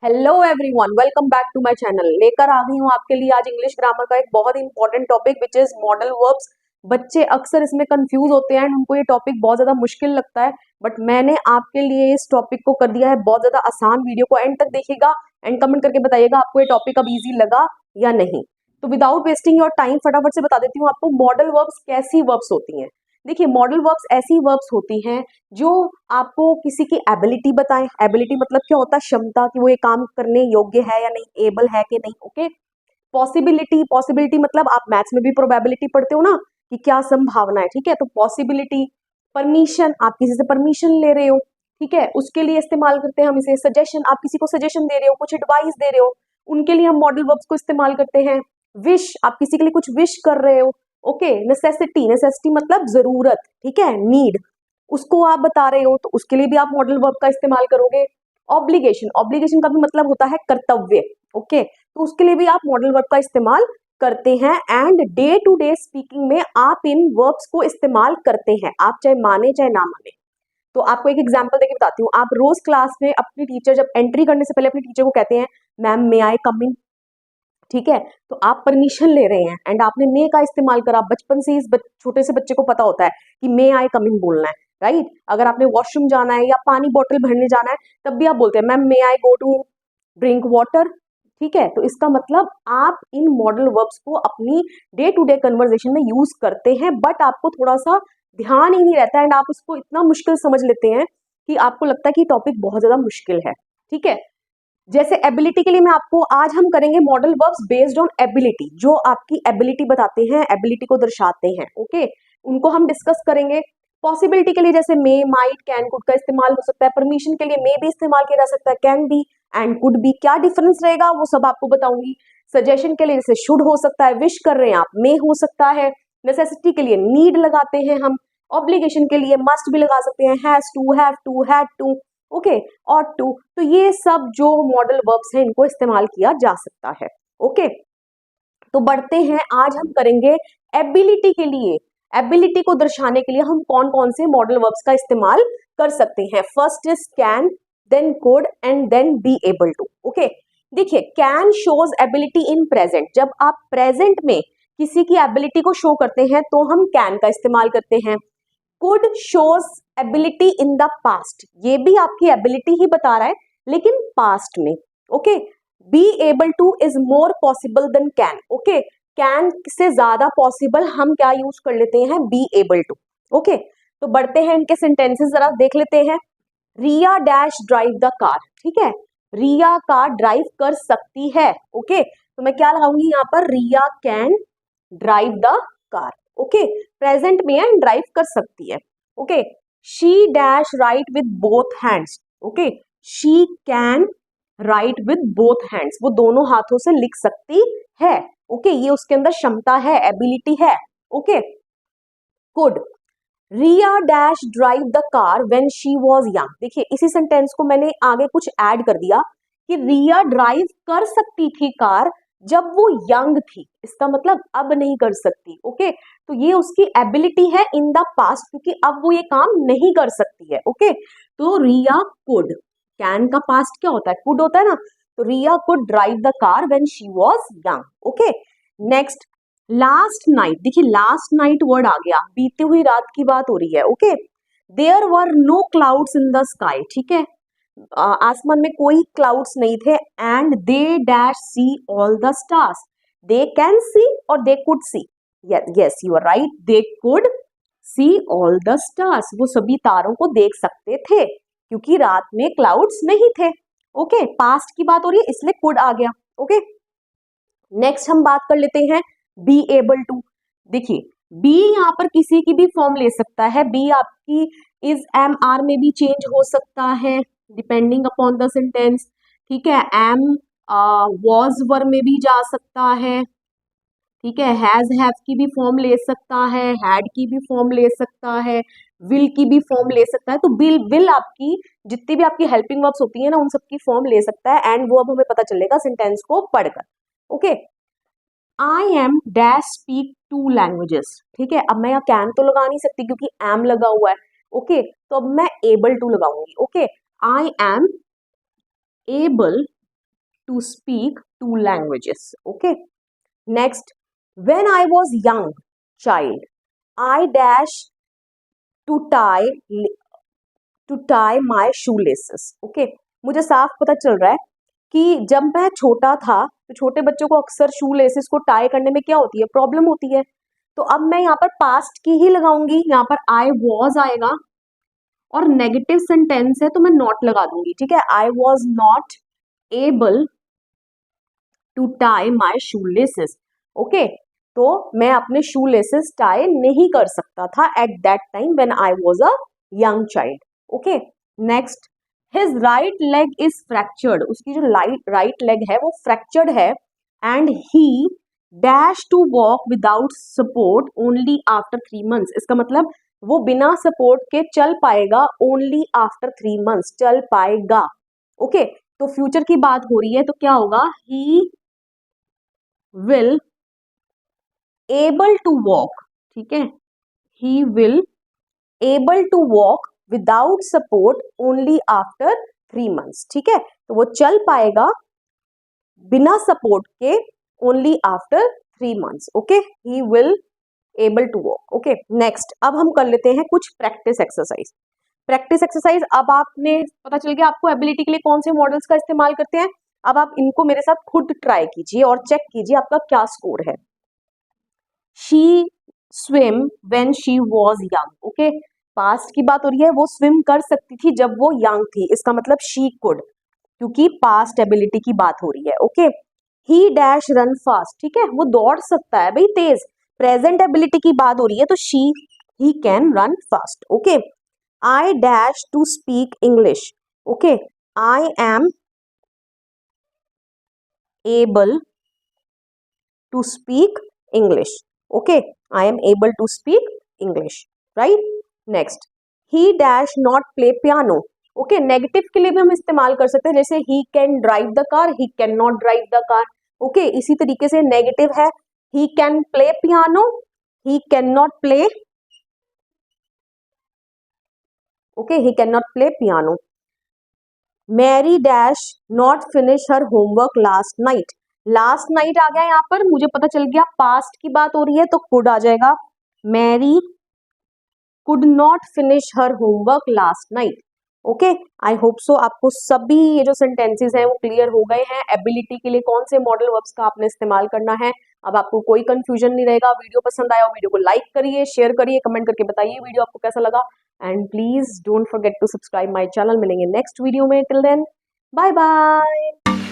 Hello everyone, welcome back to my channel. लेकर आ गई हूँ आपके लिए आज इंग्लिश ग्रामर का एक बहुत important topic which is modal verbs. बच्चे अक्सर इसमें कंफ्यूज होते हैं, उनको ये टॉपिक बहुत ज्यादा मुश्किल लगता है, बट मैंने आपके लिए इस टॉपिक को कर दिया है बहुत ज्यादा आसान। वीडियो को एंड तक देखिएगा एंड कमेंट करके बताइएगा आपको ये टॉपिक अब इजी लगा या नहीं। तो विदाउट वेस्टिंग योर टाइम फटाफट से बता देती हूँ आपको मॉडल वर्ब्स कैसी वर्ब्स होती हैं। देखिए, मॉडल वर्ब्स ऐसी वर्ब्स होती हैं जो आपको किसी की एबिलिटी बताएं। एबिलिटी मतलब क्या होता है? क्षमता, कि वो ये काम करने योग्य है या नहीं, एबल है कि नहीं। ओके। पॉसिबिलिटी, पॉसिबिलिटी मतलब आप मैथ्स में भी प्रोबेबिलिटी पढ़ते हो ना, कि क्या संभावना है, ठीक है, तो पॉसिबिलिटी। परमिशन, आप किसी से परमिशन ले रहे हो, ठीक है, उसके लिए इस्तेमाल करते हैं हम इसे। सजेशन, आप किसी को सजेशन दे रहे हो, कुछ एडवाइस दे रहे हो, उनके लिए हम मॉडल वर्ब्स को इस्तेमाल करते हैं। विश, आप किसी के लिए कुछ विश कर रहे हो। ओके। नेसेसिटी, नेसेसिटी मतलब जरूरत, ठीक है, नीड, उसको आप बता रहे हो तो उसके लिए भी आप मॉडल वर्ब का इस्तेमाल करोगे। ऑब्लिगेशन, ऑब्लिगेशन का भी मतलब होता है कर्तव्य। ओके, तो उसके लिए भी आप मॉडल वर्ब का इस्तेमाल करते हैं। And day to day speaking में आप इन वर्ब्स को इस्तेमाल करते हैं, आप चाहे माने चाहे ना माने। तो आपको एक एग्जांपल देके बताती हूँ। आप रोज क्लास में अपनी टीचर जब एंट्री करने से पहले अपनी टीचर को कहते हैं, मैम मे आई कम इन, ठीक है, तो आप परमिशन ले रहे हैं एंड आपने मे का इस्तेमाल करा। बचपन से इस छोटे से बच्चे को पता होता है कि मे आई कम इन बोलना है, राइट। अगर आपने वॉशरूम जाना है या पानी बोतल भरने जाना है तब भी आप बोलते हैं, ma'am may I go to drink water, ठीक है। तो इसका मतलब आप इन मॉडल वर्ब्स को अपनी डे टू डे कन्वर्सेशन में यूज करते हैं, बट आपको थोड़ा सा ध्यान ही नहीं रहता एंड आप उसको इतना मुश्किल समझ लेते हैं कि आपको लगता है कि टॉपिक बहुत ज्यादा मुश्किल है, ठीक है। जैसे एबिलिटी के लिए मैं आपको आज हम करेंगे modal verbs based on ability, जो आपकी एबिलिटी बताते हैं, एबिलिटी को दर्शाते हैं। ओके, उनको हम डिस्कस करेंगे। पॉसिबिलिटी के लिए जैसे मे, माइट, कैन, कुड का इस्तेमाल हो सकता है। परमिशन के लिए मे भी इस्तेमाल किया जा सकता है, कैन भी एंड कुड भी। क्या डिफरेंस रहेगा वो सब आपको बताऊंगी। सजेशन के लिए जैसे शुड हो सकता है, विश कर रहे हैं आप, मे हो सकता है। नेसेसिटी के लिए नीड लगाते हैं हम। ऑब्लिगेशन के लिए मस्ट भी लगा सकते हैं, has to, have to, had to, okay, और टू। तो ये सब जो मॉडल वर्ब्स हैं इनको इस्तेमाल किया जा सकता है। ओके, तो बढ़ते हैं, आज हम करेंगे एबिलिटी के लिए। एबिलिटी को दर्शाने के लिए हम कौन कौन से मॉडल वर्ब्स का इस्तेमाल कर सकते हैं। First is can, then could and then be able to. Okay, देखिए, can shows ability in present. जब आप प्रेजेंट में किसी की एबिलिटी को शो करते हैं तो हम कैन का इस्तेमाल करते हैं। Could shows ability in the past, ये भी आपकी एबिलिटी ही बता रहा है लेकिन पास्ट में। Okay, be able to is more possible than can. Okay, can से ज्यादा पॉसिबल हम क्या यूज कर लेते हैं, बी एबल टू। ओके, तो बढ़ते हैं इनके सेंटेंसेस जरा देख लेते हैं। रिया डैश ड्राइव द कार, ठीक है, रिया कार ड्राइव कर सकती है। ओके, तो मैं क्या लगाऊंगी यहाँ पर, Riya can drive the car. Okay, present में है, ड्राइव कर सकती है। Okay, she dash write with both hands. Okay, she can write with both hands, वो दोनों हाथों से लिख सकती है। ओके, ये उसके अंदर क्षमता है, एबिलिटी है। Okay, could, Riya dash drive the car when she was young. देखिए, इसी सेंटेंस को मैंने आगे कुछ ऐड कर दिया कि रिया ड्राइव कर सकती थी कार जब वो यंग थी, इसका मतलब अब नहीं कर सकती। ओके, तो ये उसकी एबिलिटी है इन द पास्ट, क्योंकि अब वो ये काम नहीं कर सकती है। ओके, तो रिया कुड, कैन का पास्ट क्या होता है, कुड होता है ना, तो Riya could drive the car when she was young. Okay, next, last night. देखिए, लास्ट नाइट वर्ड आ गया, बीती हुई रात की बात हो रही है। Okay, there were no clouds in the sky, ठीक है, आसमान में कोई क्लाउड्स नहीं थे। And they dash see all the stars, they can सी और they could see, yes you are right, they could see all the stars, वो सभी तारों को देख सकते थे क्योंकि रात में क्लाउड्स नहीं थे। ओके, पास्ट की बात हो रही है इसलिए कुड आ गया। ओके, नेक्स्ट हम बात कर लेते हैं बी एबल टू। देखिए, बी यहाँ पर किसी की भी फॉर्म ले सकता है। बी आपकी इज एम आर में भी चेंज हो सकता है डिपेंडिंग अपॉन द सेंटेंस, ठीक है। एम वॉज वर में भी जा सकता है, ठीक है। हैज हैव की भी फॉर्म ले सकता है, हैड की भी फॉर्म ले सकता है, विल की भी फॉर्म ले सकता है। तो विल आपकी जितनी भी आपकी हेल्पिंग वर्ब्स होती है ना, उन सबकी फॉर्म ले सकता है एंड वो अब हमें पता चलेगा सेंटेंस को पढ़कर। Okay, I M dash speak to languages, ठीक है। अब मैं यहाँ कैन तो लगा नहीं सकती क्योंकि एम लगा हुआ है। ओके, तो अब मैं एबल टू लगाऊंगी। Okay, I am able to speak 2 languages. Okay. Next, when I was young child, I dash to tie my shoelaces. Okay. मुझे साफ पता चल रहा है कि जब मैं छोटा था तो छोटे बच्चों को अक्सर शू लेसेस को टाई करने में क्या होती है, प्रॉब्लम होती है। तो अब मैं यहाँ पर पास्ट की ही लगाऊंगी, यहाँ पर आई वॉज आएगा और नेगेटिव सेंटेंस है तो मैं नॉट लगा दूंगी। ठीक है, I was not able to tie my shoe laces. Okay, तो मैं अपने शू लेसेस टाई नहीं कर सकता था at that time when I was a young child. Okay, next, his right leg is fractured. उसकी जो राइट लेग है वो फ्रैक्चर्ड है and he dash to walk without support only after 3 months। इसका मतलब वो बिना सपोर्ट के चल पाएगा ओनली आफ्टर 3 months, चल पाएगा। ओके, तो फ्यूचर की बात हो रही है तो क्या होगा, he will able to walk. ठीक है, he will able to walk without support only after 3 months। ठीक है, तो वो चल पाएगा बिना सपोर्ट के only after 3 months। Okay, he will able to walk. Okay, next, अब हम कर लेते हैं कुछ प्रैक्टिस एक्सरसाइज। प्रैक्टिस एक्सरसाइज, अब आपने पता चल गया आपको एबिलिटी के लिए कौन से मॉडल्स का इस्तेमाल करते हैं। अब आप इनको मेरे साथ खुद ट्राई कीजिए और चेक कीजिए आपका क्या स्कोर है। She swim when she was young. Okay, past की बात हो रही है, वो स्विम कर सकती थी जब वो यंग थी, इसका मतलब शी कुड, क्योंकि पास्ट एबिलिटी की बात हो रही है। ओके, ही डैश रन फास्ट। ठीक है, वो दौड़ सकता है भाई तेज, प्रेजेंट एबिलिटी की बात हो रही है तो he can run fast. Okay, I dash to speak English. Okay, I am able to speak English. Okay, I am able to speak English, right. Next, he dash not play piano. Okay, negative के लिए भी हम इस्तेमाल कर सकते हैं, जैसे he can drive the car, he can not drive the car. Okay, इसी तरीके से नेगेटिव है, he can play piano, he can not play. Okay, he can not play piano. Mary does not finish her homework last night. Last night आ गया यहाँ पर, मुझे पता चल गया पास्ट की बात हो रही है तो कुड आ जाएगा। Mary could not finish her homework last night. Okay, I hope so आपको सभी ये जो सेंटेंसेस हैं वो क्लियर हो गए हैं। एबिलिटी के लिए कौन से मॉडल वर्ब्स का आपने इस्तेमाल करना है, अब आपको कोई कंफ्यूजन नहीं रहेगा। वीडियो पसंद आया हो वीडियो को लाइक करिए, शेयर करिए, कमेंट करके बताइए वीडियो आपको कैसा लगा and please don't forget to subscribe my channel. मिलेंगे नेक्स्ट वीडियो में, टिल देन बाय बाय।